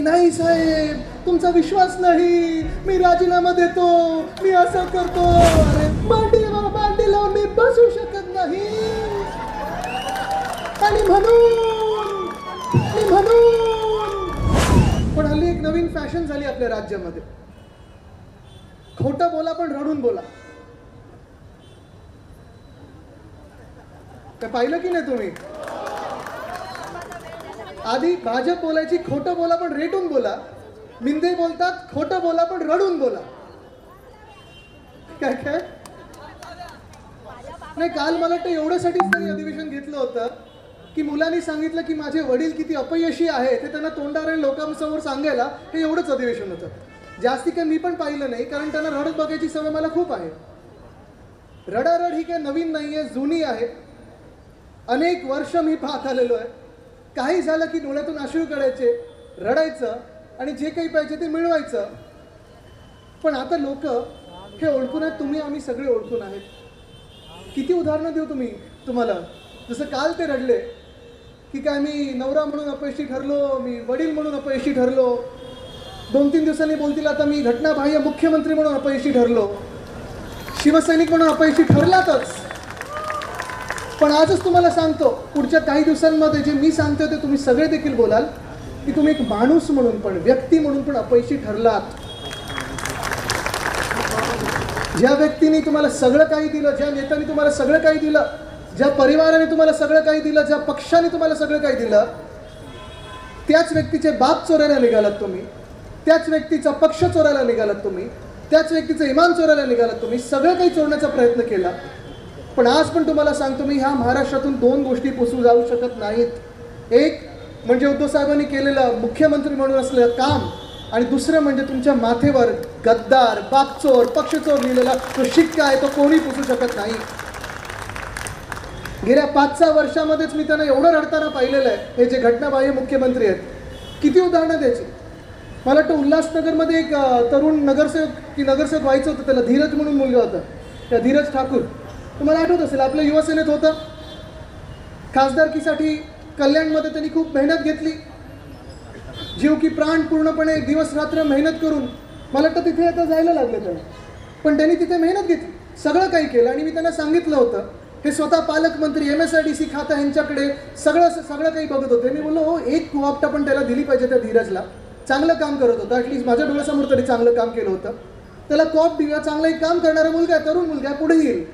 नाही साहेब तुमचा विश्वास नाही, मी राजीनामा देतो, मी असं करतो, अरे मांडीवर मांडी लावून मी बसू शकत नाही. आणि म्हणून पण हल्ली एक नवीन फॅशन झाली आपल्या राज्यामध्ये, खोटं बोला पण रडून बोला. ते पाहिलं की नाही तुम्ही? आधी भाजप बोलायची खोटं बोला पण रेटून बोला, मिंदे बोलतात खोटं बोला पण रडून बोला. काय काय नाही, काल मला वाटतं एवढ्यासाठीच त्यांनी अधिवेशन घेतलं होतं की मुलांनी सांगितलं की माझे वडील किती अपयशी आहे ते त्यांना तोंडाने लोकांसमोर सांगायला हे एवढंच अधिवेशन होतं. जास्ती काही मी पण पाहिलं नाही, कारण त्यांना रडत बघायची सवय मला खूप आहे. रडारड ही काही नवीन नाही आहे, जुनी आहे. अनेक वर्ष मी पाहत आलेलो आहे. काही झालं की डोळ्यातून अश्रू काढायचे, रडायचं आणि जे काही पाहिजे ते मिळवायचं. पण आता लोक हे ओळखून आहेत, तुम्ही आम्ही सगळे ओळखून आहेत. किती उदाहरणं देऊ तुम्हाला. जसं काल ते रडले की काय मी नवरा म्हणून अपयशी ठरलो, मी वडील म्हणून अपयशी ठरलो. 2-3 दिवसांनी बोलतील आता मी घटनाबाह्य मुख्यमंत्री म्हणून अपयशी ठरलो, शिवसैनिक म्हणून अपयशी ठरलातच. पण आजच तुम्हाला सांगतो, पुढच्या काही दिवसांमध्ये जे मी सांगतो ते तुम्ही सगळे देखील बोलाल की तुम्ही एक माणूस म्हणून पण, व्यक्ती म्हणून पण अपयशी ठरलात. ज्या व्यक्तीने तुम्हाला सगळं काही दिलं, ज्या नेत्याने तुम्हाला सगळं काही दिलं, ज्या परिवाराने तुम्हाला सगळं काही दिलं, ज्या पक्षाने तुम्हाला सगळं काही दिलं, त्याच व्यक्तीचे बाप चोरायला निघालात तुम्ही, त्याच व्यक्तीचा पक्ष चोरायला निघालात तुम्ही, त्याच व्यक्तीचं इमान चोरायला निघालात तुम्ही, सगळं काही चोरण्याचा प्रयत्न केला. पण आज पण तुम्हाला सांगतो मी, ह्या महाराष्ट्रातून 2 गोष्टी पुसू जाऊ शकत नाहीत. एक म्हणजे उद्धव साहेबांनी केलेलं मुख्यमंत्री म्हणून असलेलं काम, आणि दुसरं म्हणजे तुमच्या माथेवर गद्दार, बापचोर, पक्षचोर लिहिलेला तो शिक्का आहे, तो कोणी पुसू शकत नाही. गेल्या 5-6 वर्षामध्येच मी त्यांना एवढं रडताना पाहिलेलं आहे. हे जे घटनाबाह्य मुख्यमंत्री आहेत, किती उदाहरणं द्यायची. मला वाटतं उल्हासनगरमध्ये एक तरुण नगरसेवक व्हायचं होतं, त्याला धीरज म्हणून मुलगा होता, त्या धीरज ठाकूर, तुम्हाला आठवत असेल, आपल्या युवासेनेत होतं. खासदारकीसाठी कल्याणमध्ये त्यांनी खूप मेहनत घेतली, जीव की प्राण पूर्णपणे दिवस रात्र मेहनत करून मला वाटतं तिथे आता जायला लागलं त्यांना. पण त्यांनी तिथे मेहनत घेतली, सगळं काही केलं. आणि मी त्यांना सांगितलं होतं, हे स्वतः पालकमंत्री, MSIDC खातं यांच्याकडे सगळं काही बघत होते. मी बोललो हो, एक कुआप्टा पण त्याला दिली पाहिजे त्या धीरजला. चांगलं काम करत होतं, ॲटलिस्ट माझ्या डोळ्यासमोर तरी चांगलं काम केलं होतं. त्याला कॉप दिला, चांगला एक काम करणारा मुलगा आहे, तरुण मुलगा आहे, पुढे येईल.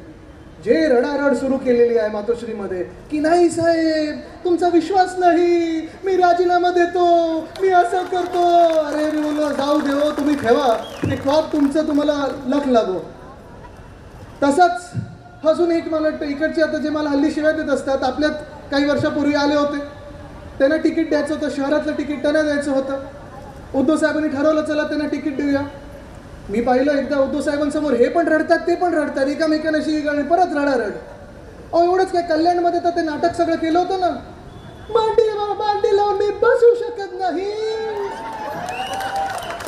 जे रडारड सुरू केलेली आहे मातोश्रीमध्ये की नाही साहेब तुमचा विश्वास नाही, मी राजीनामा देतो, मी असं करतो, अरे मी बोललो जाऊ देव, तुम्ही ठेवा ते कॉप तुमचं, तुम्हाला लख लागो. तसंच अजून एक मला वाटतं, इकडचे आता जे मला हल्ली शिवाय देत असतात, आपल्यात काही वर्षापूर्वी आले होते, त्यांना तिकीट द्यायचं होतं, शहरातलं तिकीट त्यांना द्यायचं होतं. उद्धव साहेबांनी ठरवलं चला त्यांना तिकीट देऊया. मी पाहिलं एकदा उद्धव साहेबांसमोर हे पण रडतात, ते पण रडतात, एकामेकांशी परत रडारड. एवढंच काय, कल्याणमध्ये तर ते नाटक सगळं केलं होतं ना, मांडीवर मांडी लावून मी बसू शकत नाही.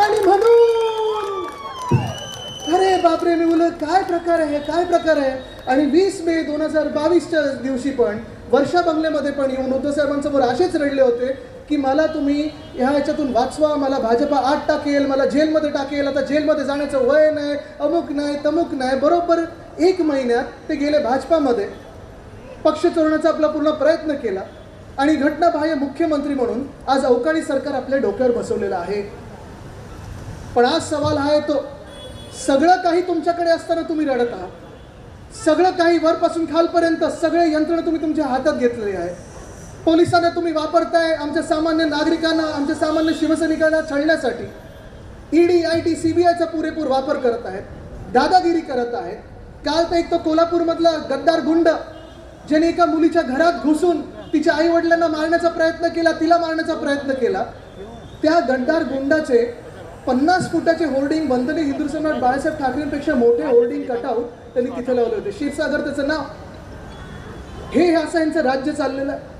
आणि म्हणून अरे बापरे, मी बोललो काय प्रकार आहे, काय प्रकार आहे. आणि 20 मे 2022च्या दिवशी पण वर्षा बंगल्यामध्ये पण येऊन उद्धव साहेबांसमोर असेच रडले होते की मला तुम्ही ह्याच्यातून वाचवा, मला भाजपा आत टाकेल, मला जेलमध्ये टाकेल, आता जेलमध्ये जाण्याचं वय नाही, अमुक नाही, तमुक नाही. बरोबर 1 महिन्यात ते गेले भाजपामध्ये, पक्ष चोरण्याचा आपला पूर्ण प्रयत्न केला आणि घटनाबाह्य मुख्यमंत्री म्हणून आज अवकाळी सरकार आपल्या डोक्यावर बसवलेलं आहे. पण आज सवाल हा येतो, सगळं काही तुमच्याकडे असताना तुम्ही रडत आहात, सगळं काही वरपासून खालपर्यंत सगळे यंत्रणा तुम्ही तुमच्या हातात घेतलेली आहे. पोलिसांना तुम्ही वापरताय आमच्या सामान्य नागरिकांना, आमच्या सामान्य शिवसैनिकांना छळण्यासाठी. ED, IT, CBIचा पुरेपूर वापर करत आहेत, दादागिरी करत आहेत. काल तर एक तो कोल्हापूरमधला गद्दार गुंड ज्याने एका मुलीच्या घरात घुसून तिच्या आई वडिलांना मारण्याचा प्रयत्न केला, तिला मारण्याचा प्रयत्न केला, त्या गद्दार गुंडाचे 50 फुटाचे होर्डिंग, वंदनीय हिंदू सम्राट बाळासाहेब ठाकरेंपेक्षा मोठे होर्डिंग कटआउट त्यांनी तिथे लावले होते. क्षीरसागर त्याचं नाव. हे असं यांचं राज्य चाललेलं आहे.